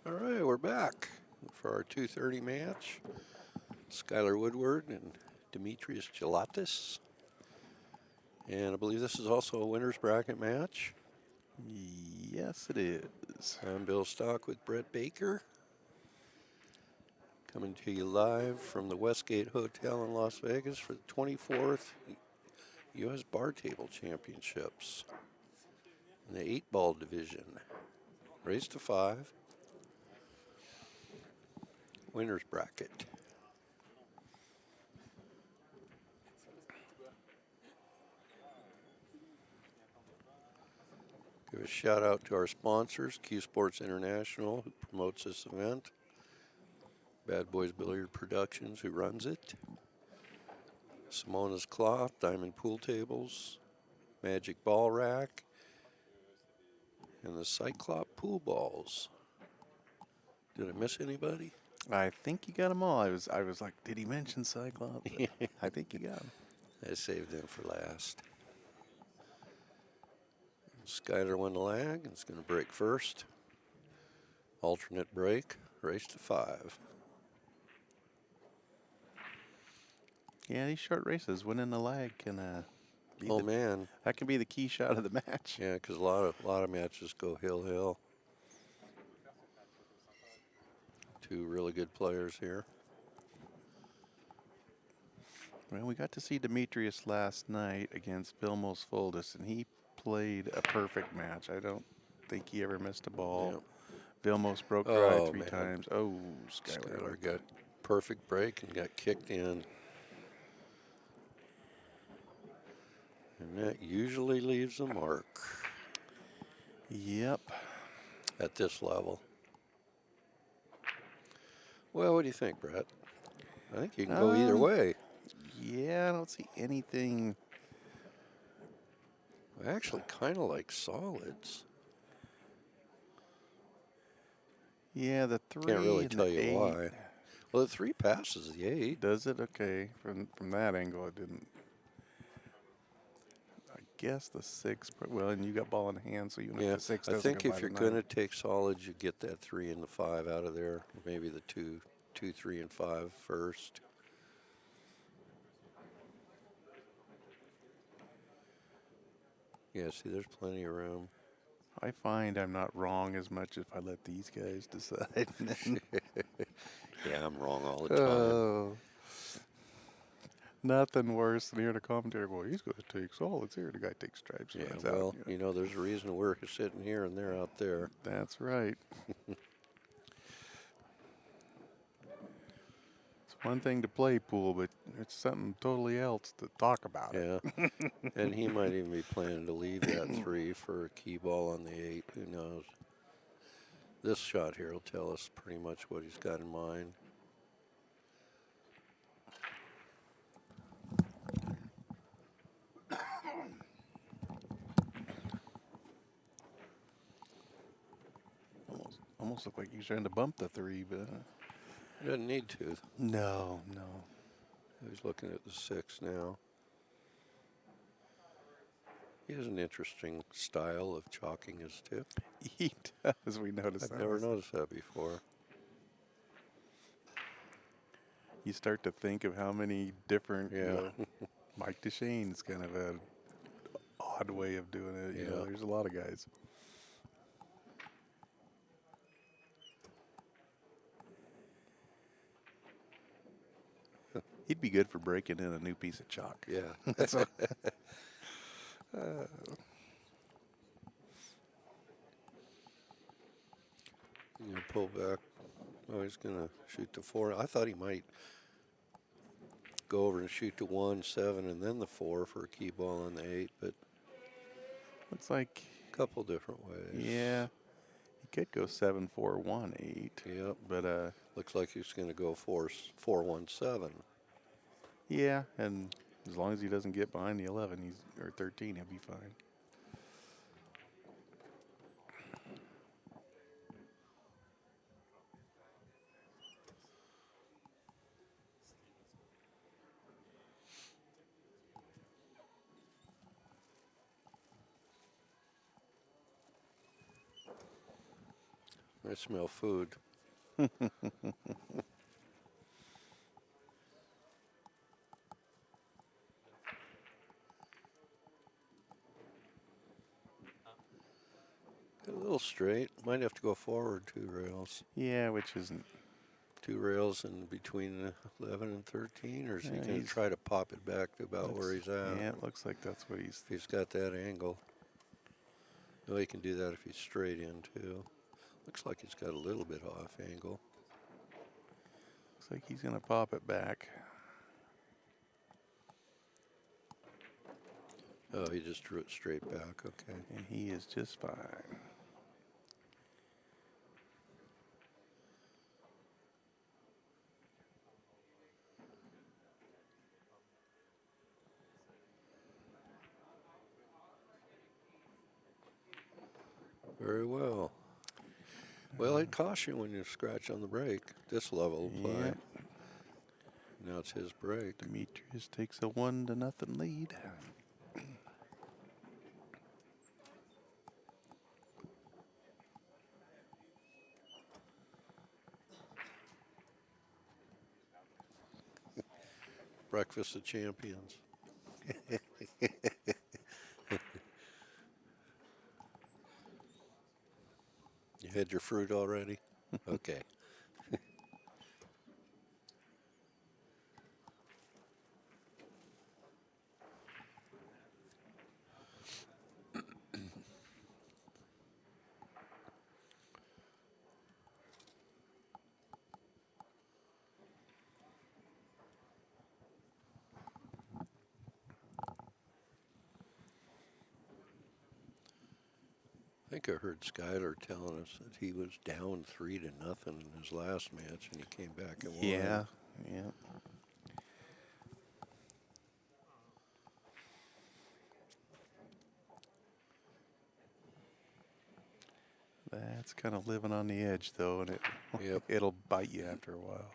All right, we're back for our 2:30 match. Skyler Woodward and Demetrius Jelatis. And I believe this is also a winner's bracket match. Yes, it is. I'm Bill Stock with Brett Baker. Coming to you live from the Westgate Hotel in Las Vegas for the 24th U.S. Bar Table Championships in the 8-ball division. Race to 5. Winner's bracket. Give a shout out to our sponsors, CueSports International, who promotes this event. Bad Boys Billiard Productions, who runs it. Simonis Cloth, Diamond Pool Tables, Magic Ball Rack, and the Cyclop Pool Balls. Did I miss anybody? I think you got them all. I was like, did he mention Cyclop? I think you got them. I saved them for last. Skyler won the lag and it's going to break first. Alternate break, race to 5. Yeah, these short races, winning the lag can be Oh man, that can be the key shot of the match. yeah, because a lot of matches go hill. Two really good players here. Well, we got to see Demetrius last night against Vilmos Foldis, and he played a perfect match. I don't think he ever missed a ball. Yep. Vilmos broke dry Oh, three man. times. Oh, Skyler got perfect break and got kicked in. And that usually leaves a mark Yep. at this level. Well, what do you think, Brett? I think you can go either way. Yeah, I don't see anything. I actually kind of like solids. Yeah, the 3 Can't really and tell the you 8. why. Well, the 3 passes the 8. Does it? Okay. From that angle, it didn't. I guess the 6. Well, and you got ball in hand, so even if the 6 I doesn't think go by if you're the going 9. to take solids, you get that 3 and the 5 out of there. Maybe the 2, 3, and 5 first. Yeah, see, there's plenty of room. I find I'm not wrong as much if I let these guys decide. Yeah, I'm wrong all the time. Oh. Nothing worse than hearing a commentator go, he's going to take solids here. The guy takes stripes. Yeah, And well, out, you know, there's a reason we're sitting here and they're out there. That's right. It's one thing to play pool, but it's something totally else to talk about it. Yeah, and he might even be planning to leave that 3 for a key ball on the 8. Who knows? This shot here will tell us pretty much what he's got in mind. Almost looked like he's trying to bump the 3, but He doesn't need to. no. He's looking at the 6 now. He has an interesting style of chalking his tip. He does. We noticed I've that. never noticed that before. You start to think of how many different, Yeah. Mike DeShane's kind of an odd way of doing it. You know, Yeah. there's a lot of guys. He'd be good for breaking in a new piece of chalk. Yeah. That's You know, pull back. Oh, he's going to shoot the 4. I thought he might go over and shoot the 1, 7, and then the 4 for a key ball on the 8, but Looks like a couple different ways. Yeah, he could go 7, 4, 1, 8. Yep. But Looks like he's going to go 4, 4, 1, 7. yeah, and as long as he doesn't get behind the 11, or 13, he'll be fine. I smell food. A little straight. Might have to go forward 2 rails. Yeah, which isn't. 2 rails in between 11 and 13, or is he Yeah, going to try to pop it back to about where he's at? Yeah, it looks like that's what he's. If he's got that angle. No, he can do that if he's straight in, too. Looks like he's got a little bit off angle. Looks like he's going to pop it back. Oh, he just drew it straight back. Okay. And he is just fine. Very well. Well, I'd caution when you scratch on the brake. This level of play. Yep. Now it's his break. Demetrius takes a 1-0 lead. Breakfast of champions. You had your fruit already? Okay. I think I heard Skyler telling us that he was down 3-0 in his last match, and he came back and won. Yeah. That's kind of living on the edge, though, and Yep. it'll bite you after a while.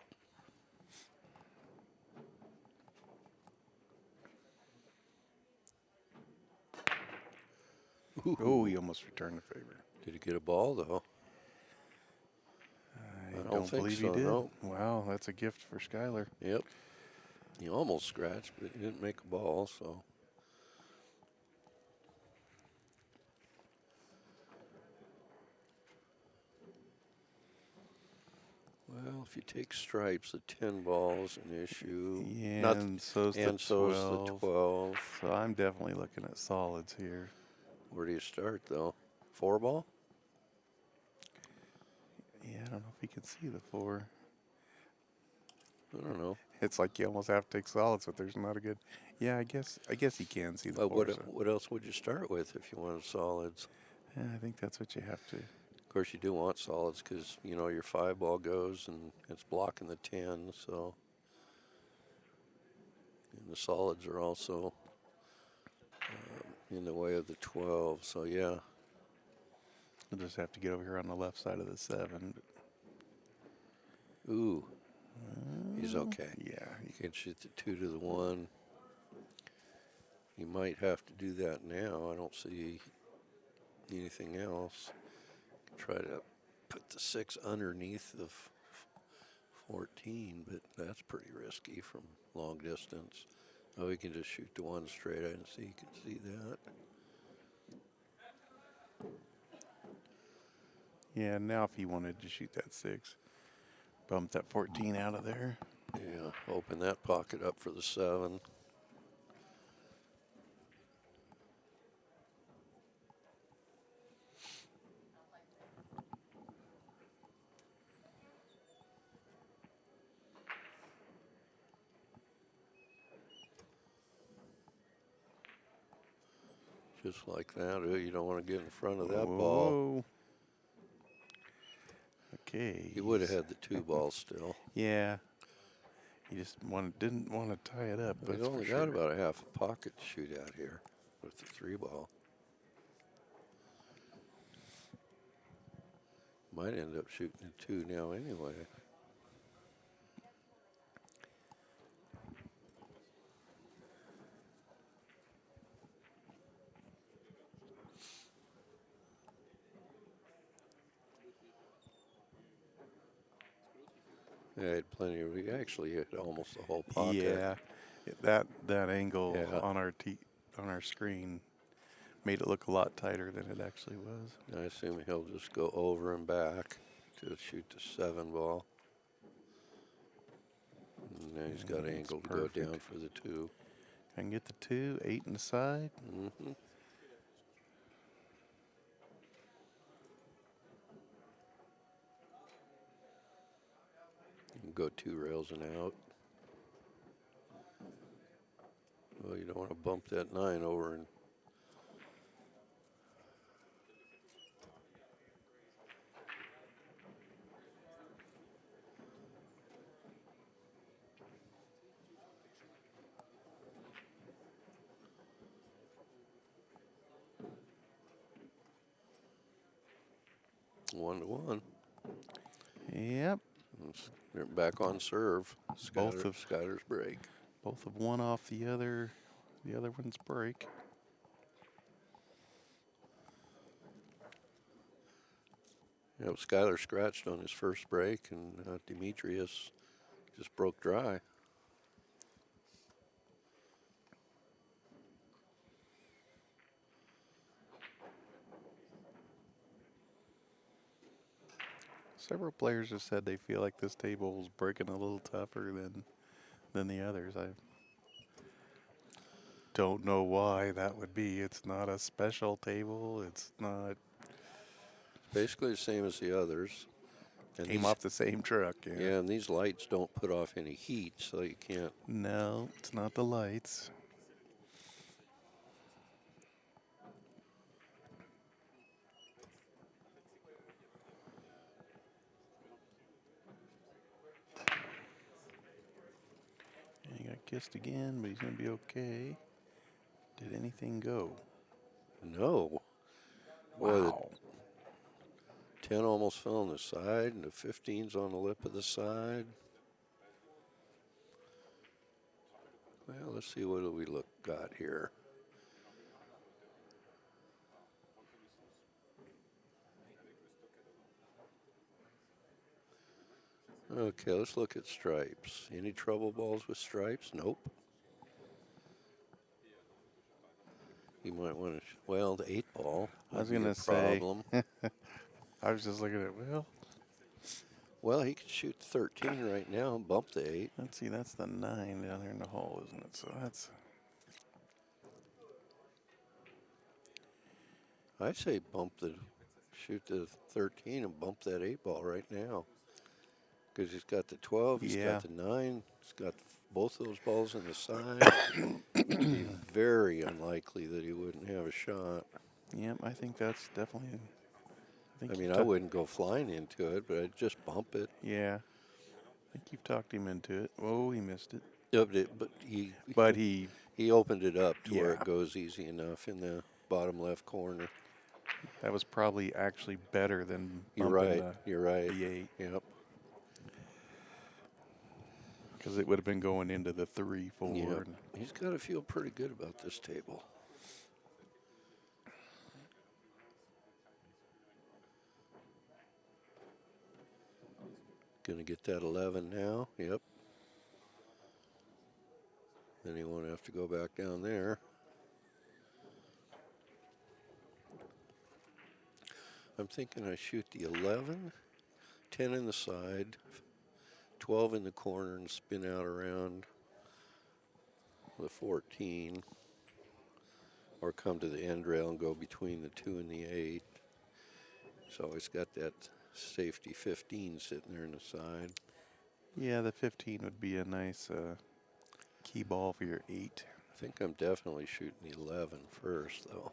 Oh, he almost returned the favor. Did he get a ball, though? I don't think believe so, he did. no. Wow, that's a gift for Skyler. Yep. He almost scratched, but he didn't make a ball, so. Well, if you take stripes, the 10 ball's an issue. Yeah, and so's the 12. 12. So I'm definitely looking at solids here. Where do you start, though? 4 ball? Yeah, I don't know if he can see the 4. I don't know. It's like you almost have to take solids, but there's not a good. Yeah, I guess he can see the 4. What else would you start with if you wanted solids? Yeah, I think that's what you have to. Of course, you do want solids because, you know, your 5 ball goes and it's blocking the 10, so. And the solids are also in the way of the 12, so yeah. We'll just have to get over here on the left side of the 7. Ooh, he's okay. Yeah. You can shoot the 2 to the 1. You might have to do that now. I don't see anything else. Try to put the 6 underneath the 14, but that's pretty risky from long distance. Oh, he can just shoot the 1 straight. I didn't see. You can see that. Yeah, now if he wanted to shoot that 6, bump that 14 out of there. Yeah, open that pocket up for the 7. Just like that. Oh, you don't want to get in front of that ball. Okay. He would have had the 2 balls still. Yeah. He just didn't want to tie it up. But he's only got about a half a pocket to shoot out here with the 3 ball. Might end up shooting a 2 now anyway. I had plenty of. We actually hit almost the whole pocket. Yeah, that angle Yeah. on our screen made it look a lot tighter than it actually was. I assume he'll just go over and back to shoot the 7 ball. And now he's got That's angle to perfect. go down for the 2. I can get the 2, 8 in the side. Mm-hmm. Go 2 rails and out. Well, you don't want to bump that 9 over and. One to one. Yep. They're back on serve. Skyler's break. Both of one off the other one's break. You know, Skyler scratched on his first break, and Demetrius just broke dry. Several players have said they feel like this table's breaking a little tougher than the others. I don't know why that would be. It's not a special table. It's not. Basically the same as the others. And Came off the same truck. Yeah, and these lights don't put off any heat, so you can't. No, it's not the lights. And he got kissed again, but he's going to be okay. Did anything go? No. Wow. The 10 almost fell on the side, and the 15's on the lip of the side. Well, let's see what do we got here. Okay, let's look at stripes. Any trouble balls with stripes? Nope. You might want to. Well, the 8 ball. I was going to say. problem. I was just looking at Well, he could shoot 13 right now and bump the 8. Let's see, that's the 9 down there in the hole, isn't it? So that's. I say shoot the 13 and bump that 8 ball right now. Because he's got the 12, he's got the 9, he's got both those balls in the side. It'd be very unlikely that he wouldn't have a shot. Yep, I think that's definitely. I wouldn't go flying into it, but I'd just bump it. Yeah. I think you've talked him into it. Oh, he missed it. But he opened it up to where Yeah. it goes easy enough in the bottom left corner. That was probably actually better than You're bumping right. You're right. the 8. Yep. Because it would have been going into the 3, 4. Yep. He's got to feel pretty good about this table. Going to get that 11 now. Yep. Then he won't have to go back down there. I'm thinking I shoot the 11, 10 in the side, 12 in the corner, and spin out around the 14. Or come to the end rail and go between the 2 and the 8. So he's got that safety 15 sitting there in the side. Yeah, the 15 would be a nice key ball for your 8. I think I'm definitely shooting the 11 first, though.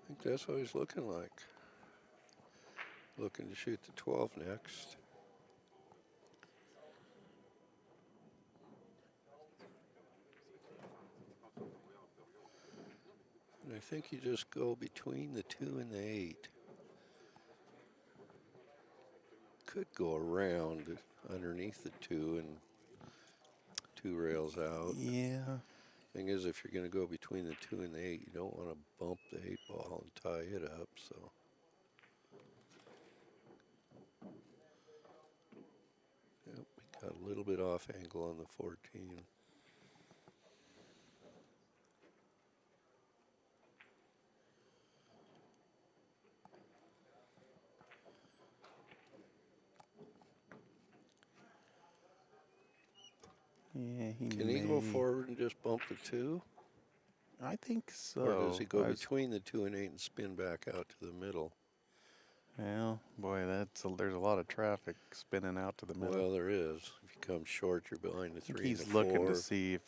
I think that's what he's looking like. Looking to shoot the 12 next. I think you just go between the 2 and the 8. Could go around underneath the 2 and 2 rails out. Yeah. Thing is, if you're going to go between the 2 and the 8, you don't want to bump the 8 ball and tie it up. So, yep, we got a little bit off angle on the 14. Yeah, Can he go forward and just bump the 2? I think so. Or does he go between the 2 and 8 and spin back out to the middle? Well, boy, there's a lot of traffic spinning out to the middle. Well, there is. If you come short, you're behind the 3 and the 4. He's looking to see if.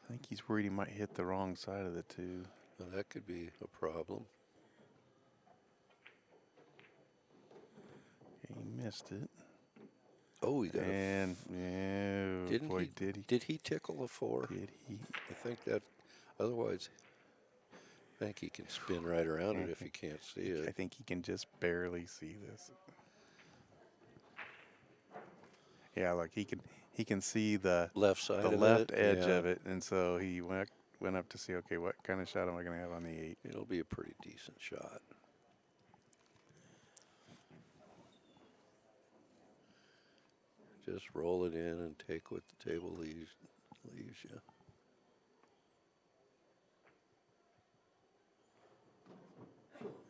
I think he's worried he might hit the wrong side of the 2. Now, that could be a problem. He missed it. Oh, he got and yeah, didn't boy, he, did he? Did he tickle the 4? Did he? I think that. Otherwise, I think he can spin right around it if he can't see it. I think he can just barely see this. Yeah, like he can see the Left side the of left it, edge yeah. of it, and so he went up to see, okay, what kind of shot am I going to have on the 8? It'll be a pretty decent shot. Just roll it in and take what the table leaves you.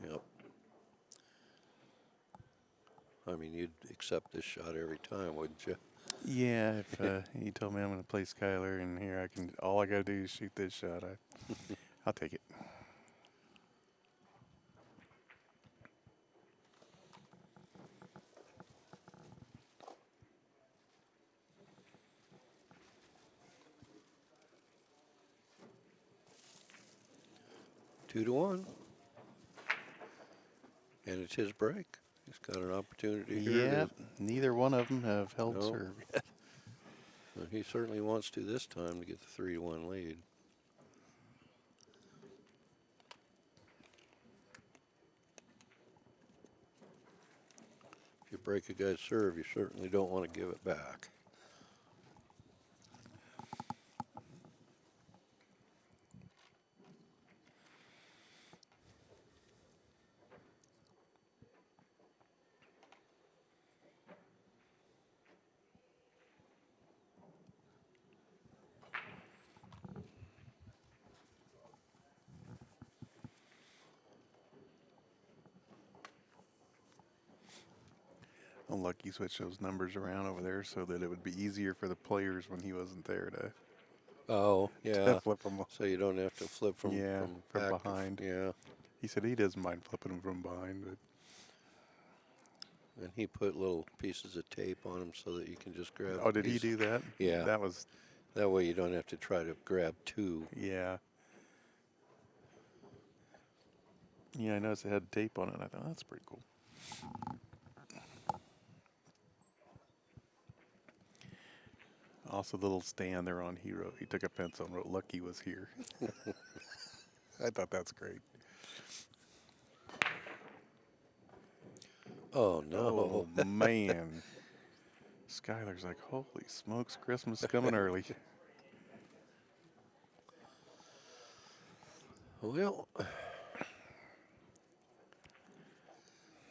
Yep. I mean, you'd accept this shot every time, wouldn't you? Yeah, if he told me I'm going to play Skyler, and here all I got to do is shoot this shot, I'll take it. Two to 1. And it's his break. He's got an opportunity here. Yeah, neither one of them have held serve yet. Well, he certainly wants to this time to get the 3-1 lead. If you break a guy's serve, you certainly don't want to give it back. Unlucky switch those numbers around over there so that it would be easier for the players when he wasn't there to to flip them. So you don't have to flip from back behind. Yeah. He said he doesn't mind flipping them from behind, but And he put little pieces of tape on them so that you can just grab. oh, did he do that? Yeah. That way you don't have to try to grab 2. Yeah. Yeah, I noticed it had tape on it. I thought, that's pretty cool. Also, the little stand there on Hero. He took a pencil and wrote, "Lucky was here." I thought that's great. Oh, no. Oh, man. Skyler's like, holy smokes, Christmas is coming early. Well, at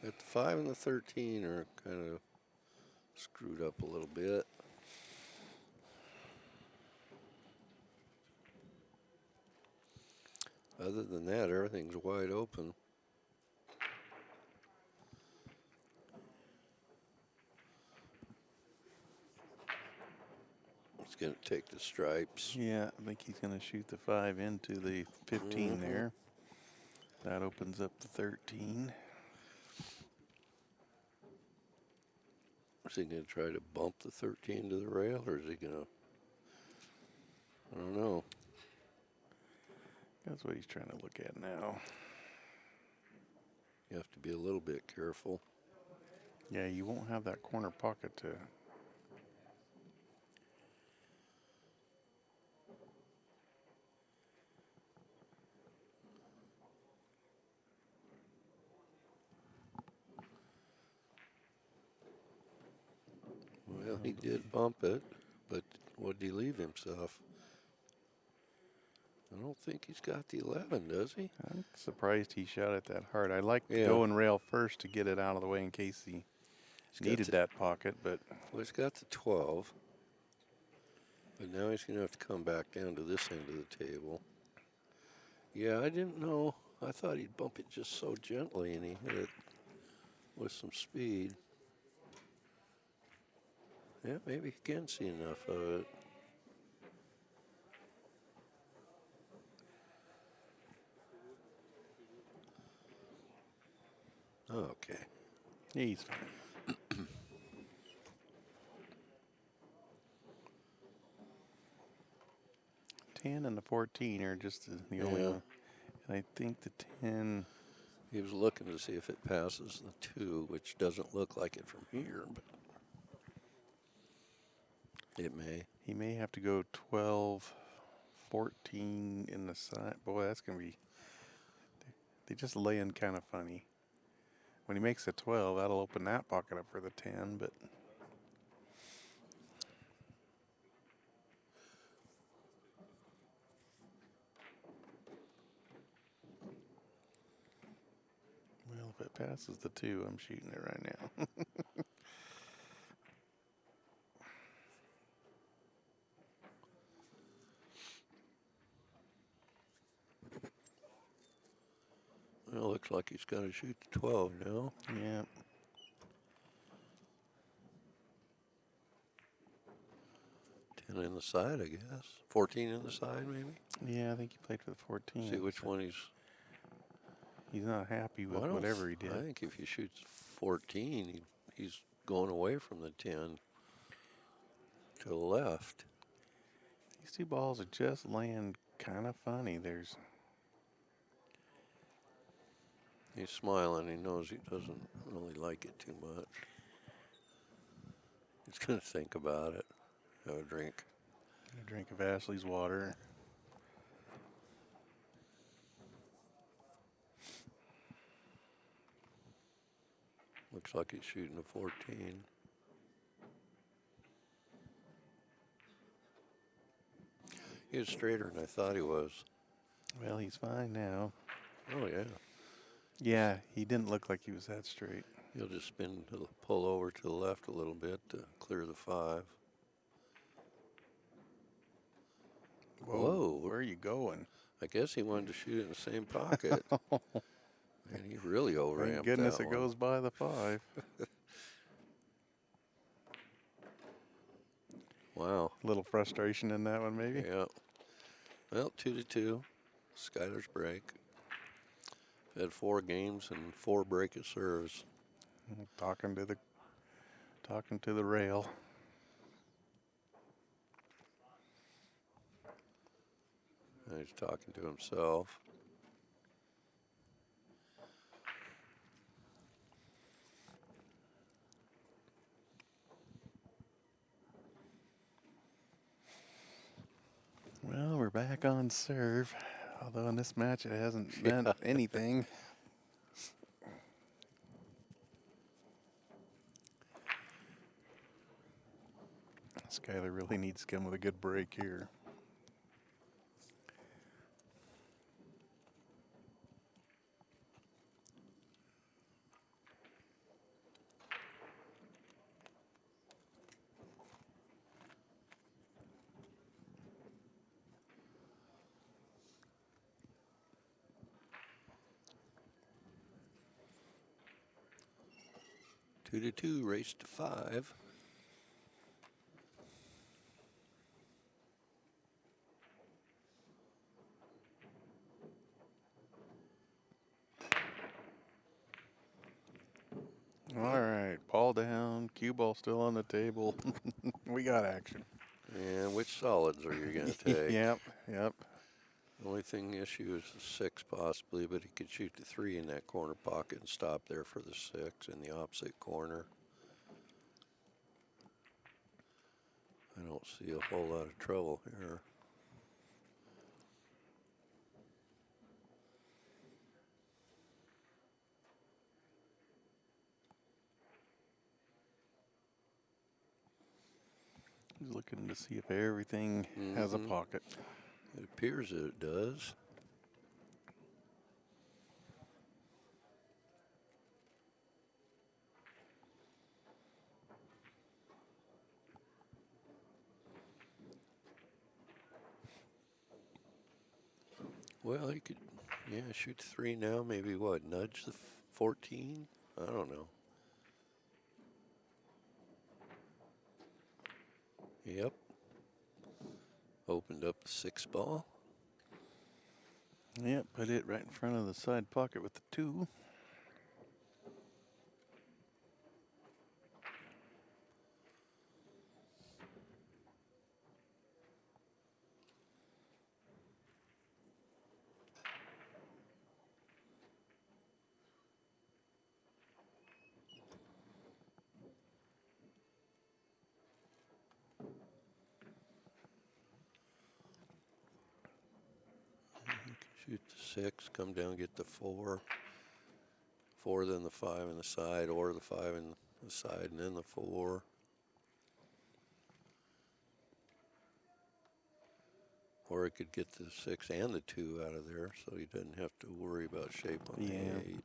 the 5 and the 13 are kind of screwed up a little bit. Other than that, everything's wide open. He's going to take the stripes. Yeah, I think he's going to shoot the 5 into the 15 there. That opens up the 13. Is he going to try to bump the 13 to the rail, or is he going to? I don't know. That's what he's trying to look at now. You have to be a little bit careful. Yeah, you won't have that corner pocket to. He did bump it, but what did he leave himself? I don't think he's got the 11, does he? I'm surprised he shot it that hard. I like to Yeah. go and rail first to get it out of the way in case he needed that pocket, but Well, he's got the 12. But now he's going to have to come back down to this end of the table. Yeah, I didn't know. I thought he'd bump it just so gently, and he hit it with some speed. Yeah, maybe he can see enough of it. Okay. he's fine. 10 and the 14 are just the only one. And I think the 10. He was looking to see if it passes the 2, which doesn't look like it from here, but it may. He may have to go 12, 14 in the side. Boy, that's going to be. They just lay in kind of funny. When he makes a 12, that'll open that pocket up for the 10, but. Well, if it passes the 2, I'm shooting it right now. Well, looks like he's got to shoot the 12 now. Yeah. In the side, I guess. 14 in the side, maybe? Yeah, I think he played for the 14. See which one he's... He's not happy with whatever he did. I think if he shoots 14, he's going away from the 10 to the left. These two balls are just laying kind of funny. He's smiling. He knows he doesn't really like it too much. He's going to think about it. Have a drink. A drink of Ashley's water. Looks like he's shooting a 14. He was straighter than I thought he was. Well, he's fine now. Oh, yeah. Yeah, he didn't look like he was that straight. He'll just pull over to the left a little bit to clear the 5. Whoa. Where are you going? I guess he wanted to shoot it in the same pocket. And he really overamped. Thank goodness that it one. goes by the 5. Wow. A little frustration in that one, maybe. Yeah. Well, 2-2. Skyler's break. Had 4 games and 4 break of serves. Talking to the rail. And he's talking to himself. Well, we're back on serve. Although in this match it hasn't meant anything. Skyler really needs to come with a good break here. Two to two, race to 5. All right, ball down, cue ball still on the table. We got action. And which solids are you going to take? Yep. The only issue is the 6 possibly, but he could shoot the 3 in that corner pocket and stop there for the 6 in the opposite corner. I don't see a whole lot of trouble here. He's looking to see if everything has a pocket. It appears that it does. Well, he could, yeah, shoot 3 now. Maybe what? Nudge the 14? I don't know. Yep. Opened up the 6 ball. Yep, put it right in front of the side pocket with the 2. Shoot the 6, come down, get the 4. 4, then the 5 in the side, or the 5 in the side, and then the 4. Or it could get the 6 and the 2 out of there, so he doesn't have to worry about shape on the 8.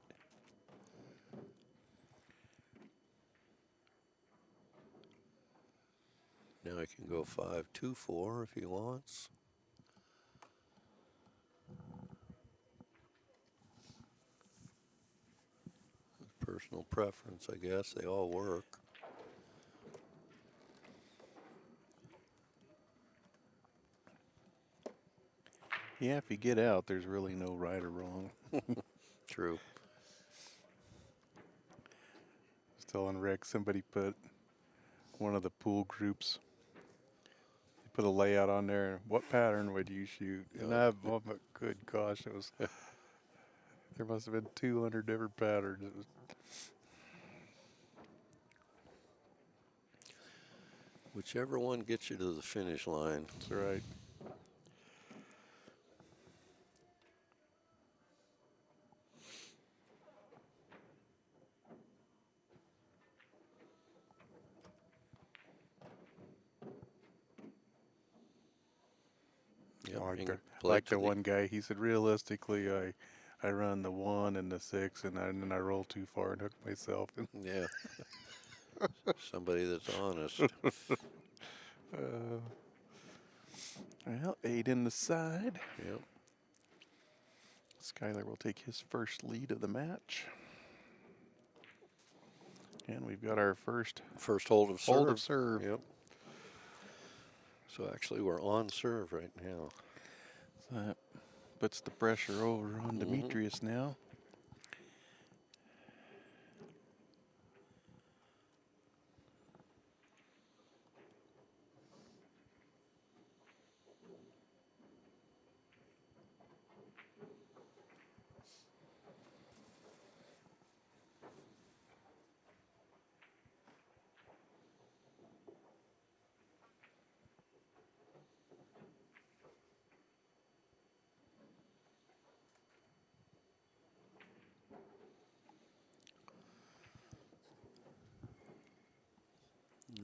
Now he can go 5-2-4 if he wants. Personal preference, I guess. They all work. Yeah, if you get out, there's really no right or wrong. True. I was telling Rick, somebody put one of the pool groups, they put a layout on there. What pattern would you shoot? And oh my good gosh, it was, there must have been 200 different patterns. It was, Whichever one gets you to the finish line. that's right. Yep, like the one guy, he said, realistically, I run the 1 and the 6, and then I roll too far and hook myself. Yeah. Somebody that's honest. Well, 8 in the side. Yep. Skyler will take his first lead of the match. And we've got our first hold of serve. Hold of serve. Yep. So actually we're on serve right now. So that puts the pressure over on Demetrius now.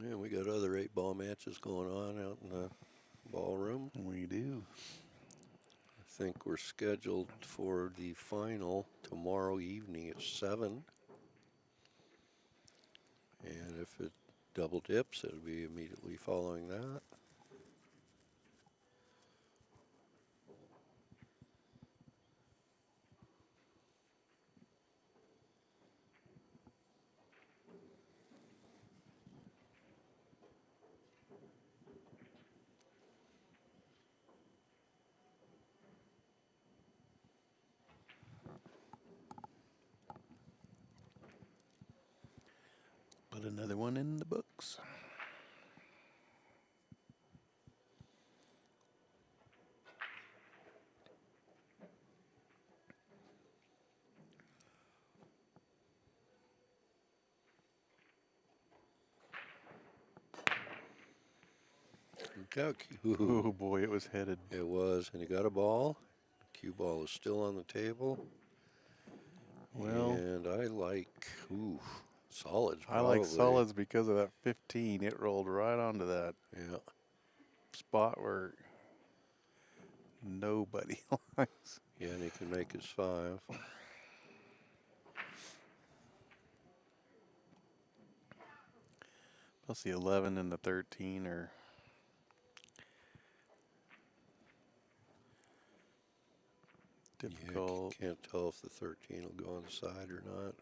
Yeah, we got other 8-ball matches going on out in the ballroom. We do. I think we're scheduled for the final tomorrow evening at 7. And if it double dips, it'll be immediately following that. Put another one in the books. Oh boy, it was headed. It was, and he got a ball. The cue ball is still on the table. Well, and I like, Solids, I probably. like solids because of that 15. It rolled right onto that Yeah. spot where nobody likes. Yeah, and he can make his 5. Plus the 11 and the 13 are difficult. Yeah, can't tell if the 13 will go on the side or not.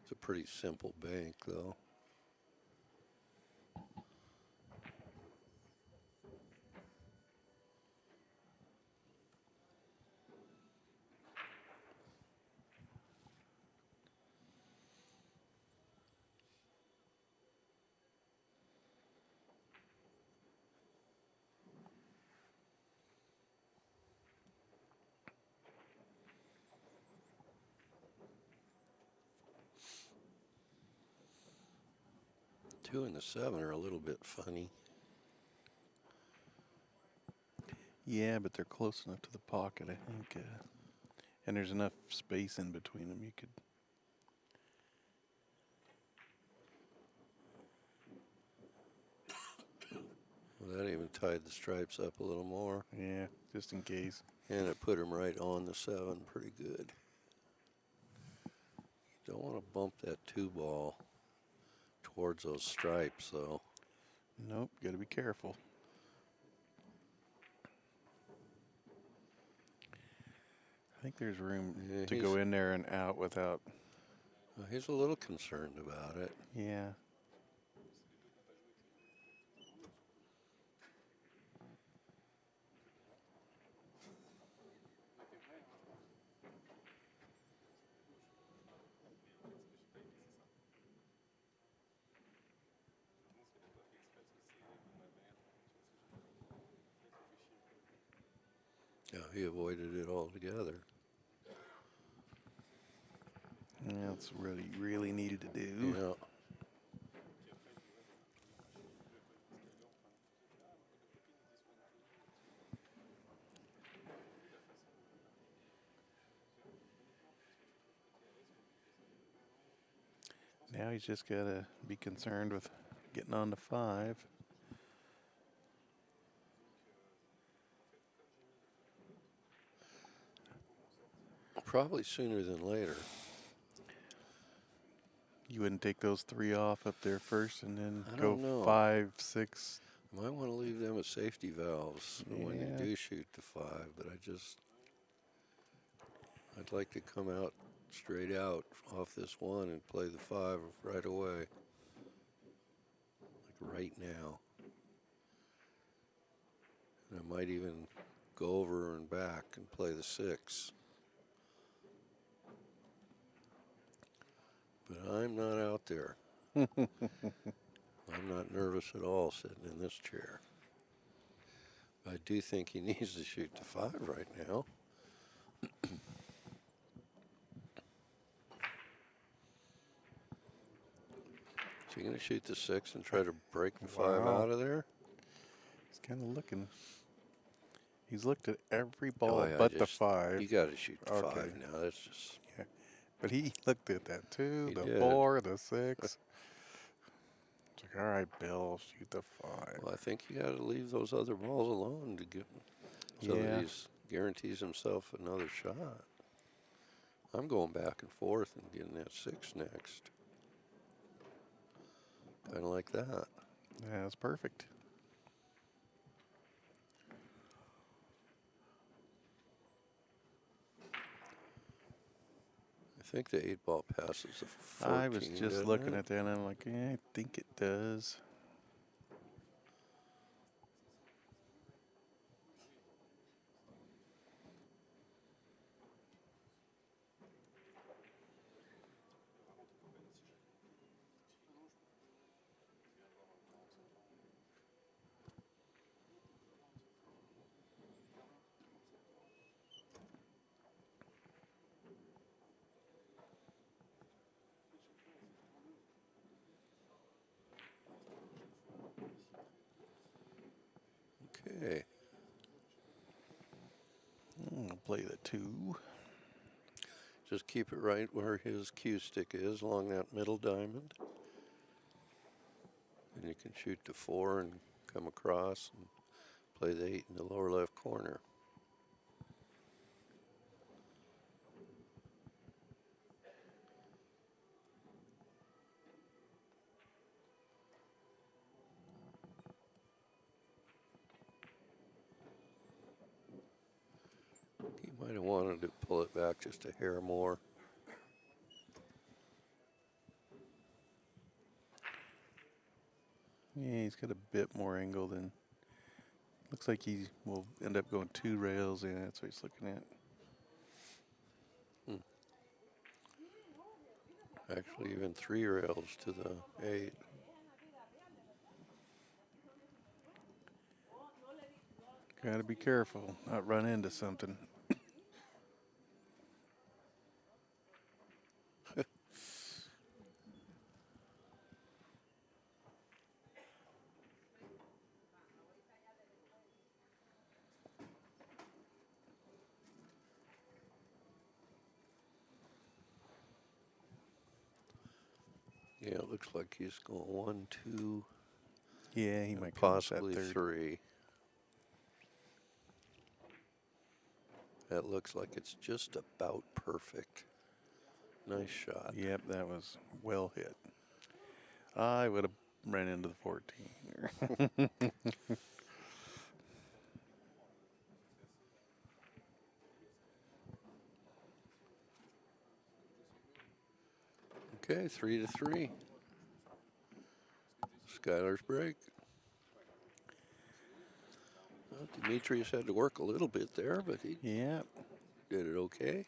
It's a pretty simple bank, though. Two and the 7 are a little bit funny. Yeah, but they're close enough to the pocket, I think. And there's enough space in between them. You could. Well, that even tied the stripes up a little more. Yeah, just in case. And it put him right on the 7 pretty good. You don't want to bump that 2 ball towards those stripes, though. Nope, got to be careful. I think there's room to go in there and out without. He's a little concerned about it. Yeah. Yeah, he avoided it altogether. Yeah, that's really, really needed to do. Yeah. Now he's just got to be concerned with getting on to 5. Probably sooner than later. You wouldn't take those 3 off up there first and then I go don't know. 5, 6. Might want to leave them as safety valves when Yeah. you do shoot the 5, but I'd like to come out straight out off this 1 and play the 5 right away. Like right now. And I might even go over and back and play the 6. But I'm not out there. I'm not nervous at all sitting in this chair. I do think he needs to shoot the 5 right now. Is he going to shoot the 6 and try to break the 5 Wow. out of there? He's kind of looking. He's looked at every ball Oh, yeah, but the 5. You got to shoot the Okay. 5 now. That's just. Yeah. But he looked at that 2, He the did. 4, the 6. It's like, all right, Bill, shoot the 5. Well, I think you got to leave those other balls alone to get so that he guarantees himself another shot. I'm going back and forth and getting that 6 next. Kind of like that. Yeah, that's perfect. I think the 8 ball passes a 14. I was just looking at that and I'm like, yeah, I think it does. Okay. I'll play the 2. Just keep it right where his cue stick is, along that middle diamond. And you can shoot to 4 and come across and play the 8 in the lower left corner. He might have wanted to pull it back just a hair more. Yeah, he's got a bit more angle than. Looks like he will end up going 2 rails. Yeah, that's what he's looking at. Actually, even 3 rails to the 8. Gotta be careful, not run into something. Yeah, it looks like he's going 1, 2, Yeah, he and might come up that possibly 3rd. 3. That looks like it's just about perfect. Nice shot. Yep, that was well hit. I would have ran into the 14. Okay, 3-3. Skyler's break. Well, Demetrius had to work a little bit there, but he Yep. did it okay.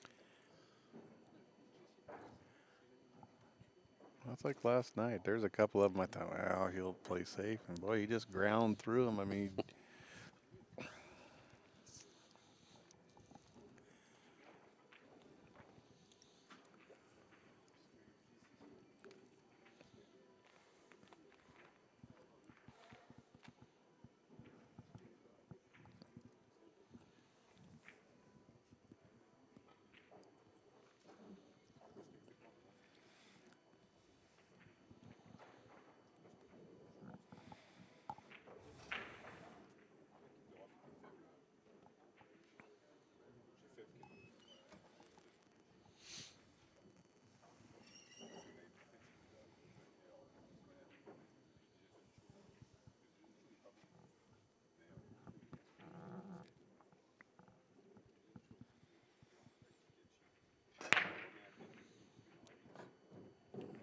That's like last night. There's a couple of them I thought, well, he'll play safe. And boy, he just ground through them. I mean,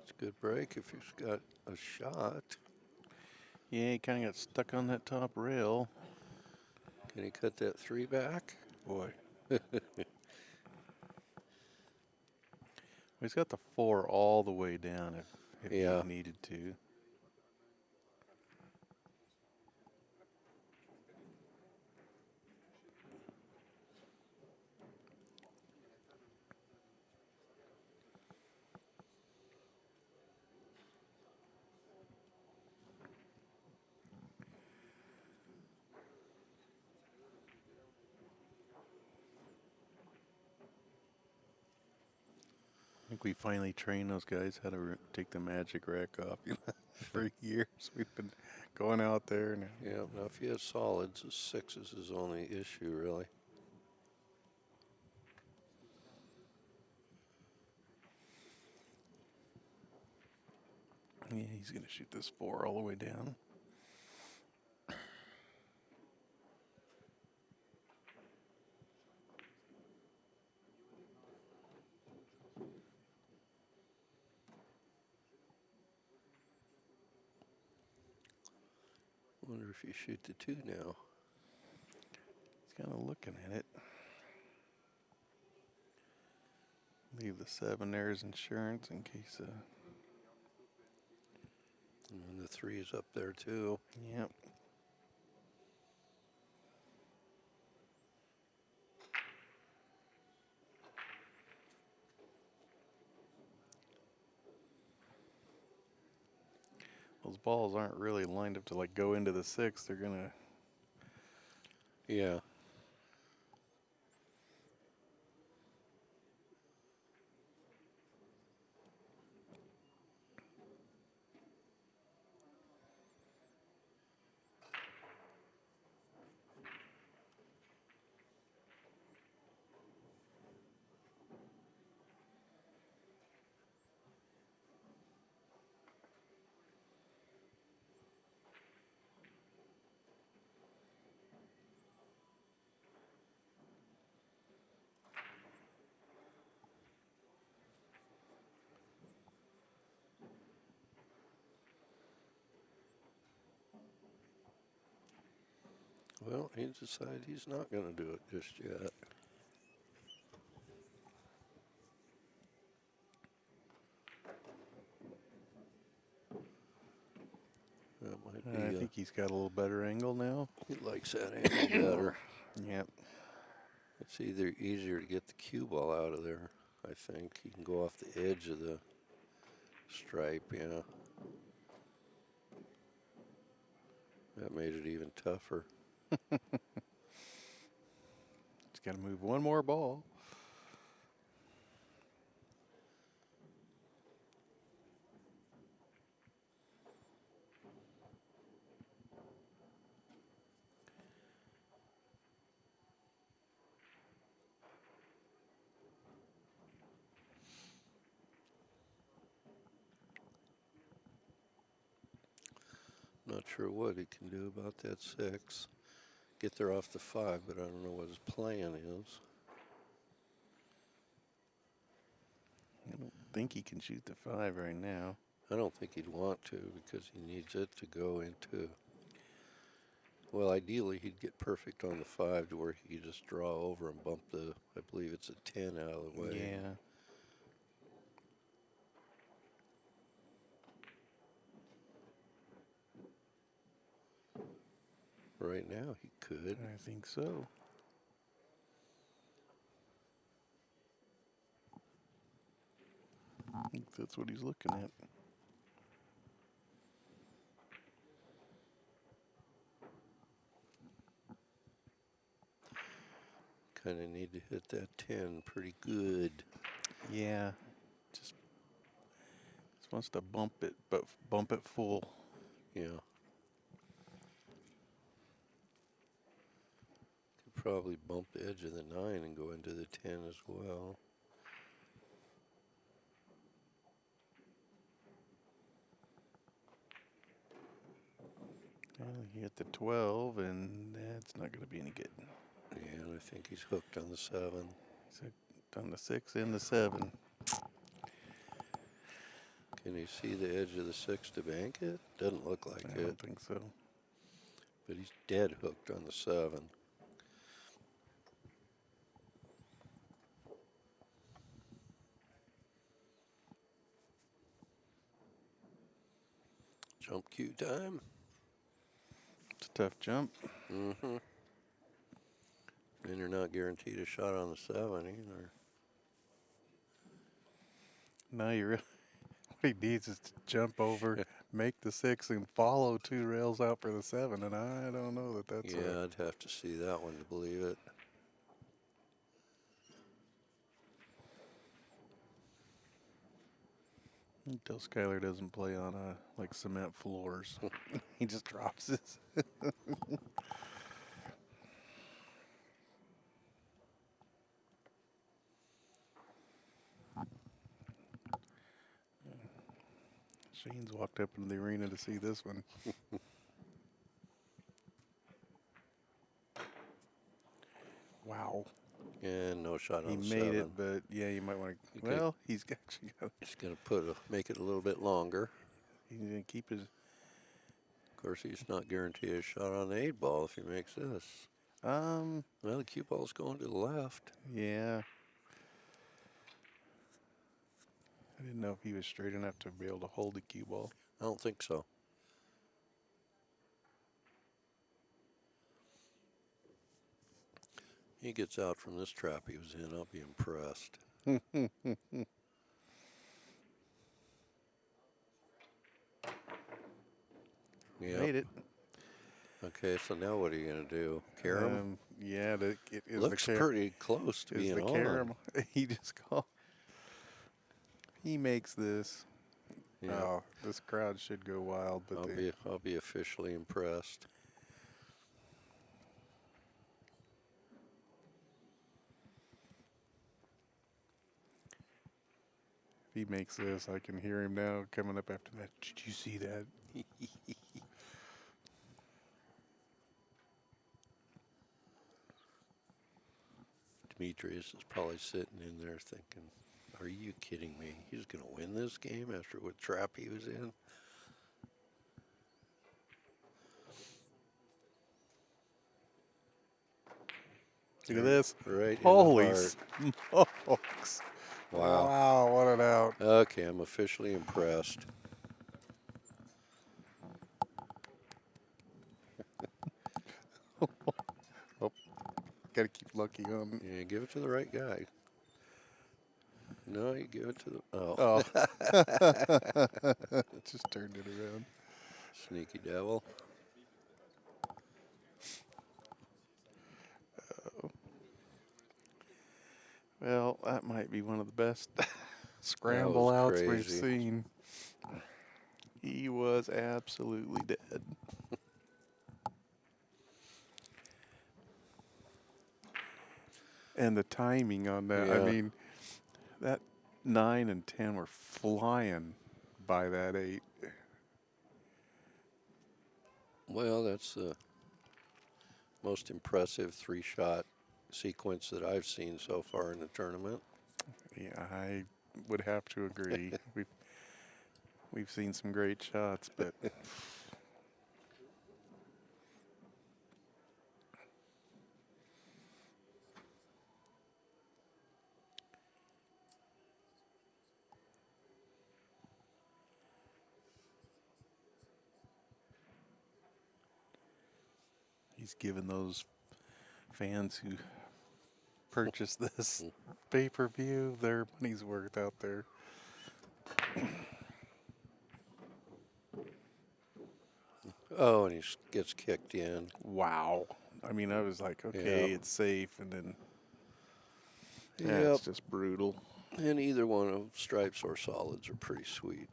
It's a good break if he's got a shot. yeah, he kind of got stuck on that top rail. Can he cut that 3 back? Boy. He's got the 4 all the way down if Yeah. he needed to. I think we finally trained those guys how to take the magic rack off. For years we've been going out there now. Yeah, now if he has solids, a 6 is his only issue, really. Yeah, he's going to shoot this 4 all the way down. Wonder if you shoot the 2 now. He's kind of looking at it. Leave the 7 there as insurance in case. And the 3 is up there, too. Yep. Those balls aren't really lined up to like go into the 6. They're gonna. Yeah. Well, he decided he's not going to do it just yet. That might be. I think he's got a little better angle now. He likes that angle better. Yep. It's either easier to get the cue ball out of there. I think he can go off the edge of the stripe. Yeah. That made it even tougher. He's got to move one more ball. Not sure what he can do about that 6. Get there off the 5, but I don't know what his plan is. I don't think he can shoot the 5 right now. I don't think he'd want to because he needs it to go into. Well, ideally, he'd get perfect on the 5 to where he could just draw over and bump the, I believe it's a 10 out of the way. Yeah. Right now, he could. I think so. I think that's what he's looking at. Kind of need to hit that 10 pretty good. Yeah. Just wants to bump it, but bump it full. Yeah. Could probably bump the edge of the 9 and go into the 10 as well. Well, he hit the 12, and that's not going to be any good. Yeah, and I think he's hooked on the 7. He's hooked on the 6 and the 7. Can you see the edge of the 6 to bank it? Doesn't look like I it. don't think so. But he's dead hooked on the 7. Jump cue time. It's a tough jump. Mm-hmm. And you're not guaranteed a shot on the 7 either. No, you really, what he needs is to jump over, make the 6, and follow 2 rails out for the 7. And I don't know that that's Yeah, I'd have to see that one to believe it. Until Skyler doesn't play on like cement floors. He just drops his. Shane's walked up into the arena to see this one. Wow. And no shot He on the made 7. it, but yeah, you might want to. Well, he's actually got. He's going to make it a little bit longer. He's going to keep his. Of course, he's not guaranteed a shot on the 8 ball if he makes this. Well, the cue ball's going to the left. Yeah. I didn't know if he was straight enough to be able to hold the cue ball. I don't think so. He gets out from this trap he was in, I'll be impressed. Yeah. Made it. Okay, so now what are you going to do? Carom? Yeah, it is Looks pretty close to being the on. carom. He just called. He makes this. Yeah. Oh, this crowd should go wild, but I'll be officially impressed. if he makes this, I can hear him now coming up after that. Did you see that? Demetrius is probably sitting in there thinking, are you kidding me? He's going to win this game after what trap he was in? Look at this. Right Holy in the heart. smokes. Wow. Wow, what an out. Okay, I'm officially impressed. Oh, got to keep lucky on. Yeah, give it to the right guy. No, you give it to the. Oh. Just turned it around. Sneaky devil. Well, that might be one of the best That scramble was outs we've crazy. seen. He was absolutely dead. And the timing on that, I Yeah. mean, that 9 and 10 were flying by that 8. Well, that's the most impressive 3-shot sequence that I've seen so far in the tournament. Yeah, I would have to agree. We've seen some great shots, but he's given those fans who purchased this pay-per-view their money's worth out there. Oh, and he gets kicked in. Wow. I mean, I was like, okay, Yep. it's safe, and then Yep. that's just brutal. And either one of stripes or solids are pretty sweet.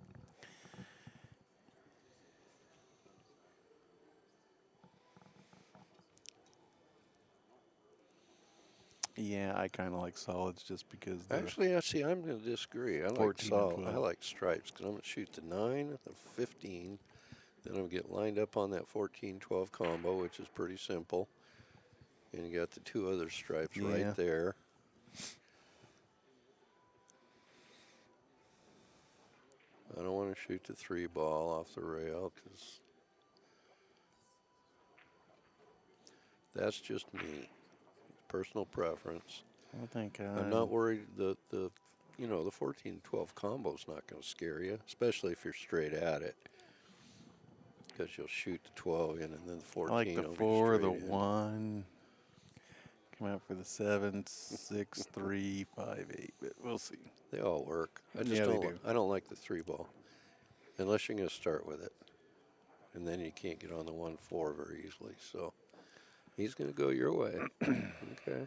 Yeah, I kind of like solids just because Actually, I see. I'm going to disagree. I like 14 and 12. I like stripes because I'm going to shoot the 9, the 15. Then I'm going to get lined up on that 14-12 combo, which is pretty simple. And you got the 2 other stripes right there. I don't want to shoot the 3 ball off the rail because that's just me. Personal preference. I think I'm not worried the 14-12 combo's not going to scare you, especially if you're straight at it. Because you'll shoot the 12 in and then the 14 I like the will be 4, straight the in. 1. Come out for the 7, 6, 3, 5, 8. But we'll see. They all work. I just Yeah, they don't. do. I don't like the 3 ball, unless you're going to start with it, and then you can't get on the 1-4 very easily. So he's going to go your way. Okay.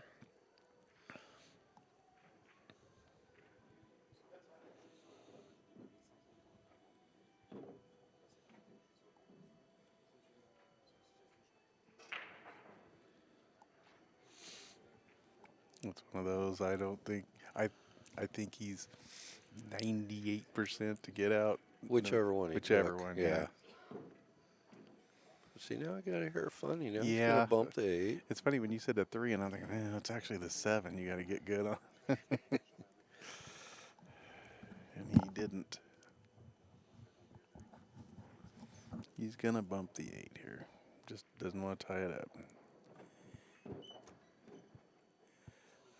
It's one of those. I don't think I think he's 98% to get out. Whichever one he Whichever took. one. Yeah. Yeah. See, now I got to hear funny. Now he's Yeah. going to bump the 8. It's funny when you said the 3, and I'm thinking, man, it's actually the 7. You got to get good on. And he didn't. He's gonna bump the 8 here. Just doesn't want to tie it up.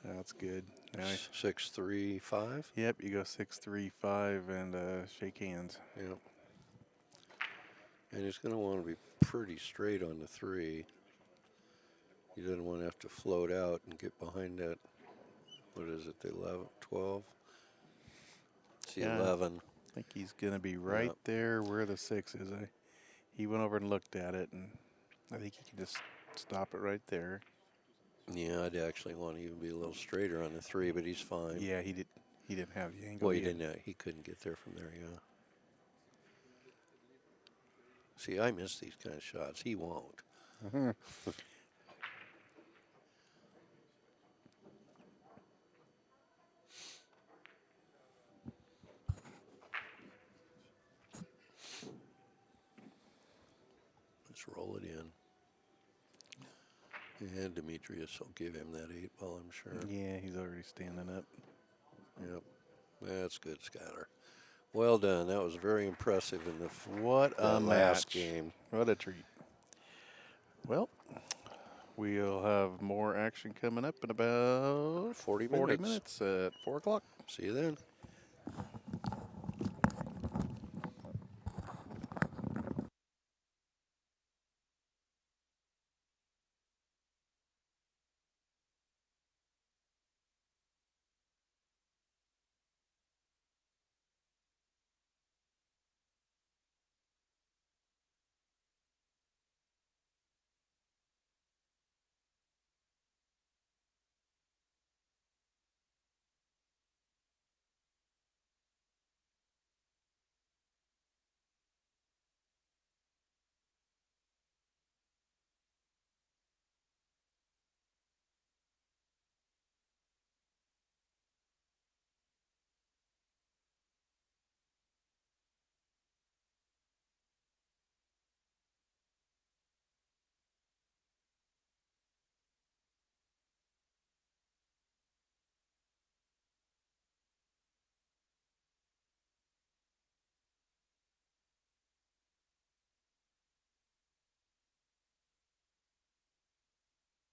That's good. Now 6-3-5. Yep, you go 6, 3, 5, and shake hands. Yep. And he's going to want to be pretty straight on the 3. He doesn't want to have to float out and get behind that. What is it? The 11, 12. It's the 11. I think he's gonna be right there where the 6 is. He went over and looked at it, and I think he can just stop it right there. Yeah, I'd actually want to even be a little straighter on the 3, but he's fine. Yeah, he didn't have the angle. Well, he didn't. He couldn't get there from there. Yeah. See, I miss these kind of shots. He won't. Let's roll it in. And Demetrius will give him that 8 ball, I'm sure. Yeah, he's already standing up. Yep. That's good, Skyler. Well done. That was very impressive in the What a last match. game. What a treat. Well, We'll have more action coming up in about 40 40 minutes. minutes at 4 o'clock. See you then.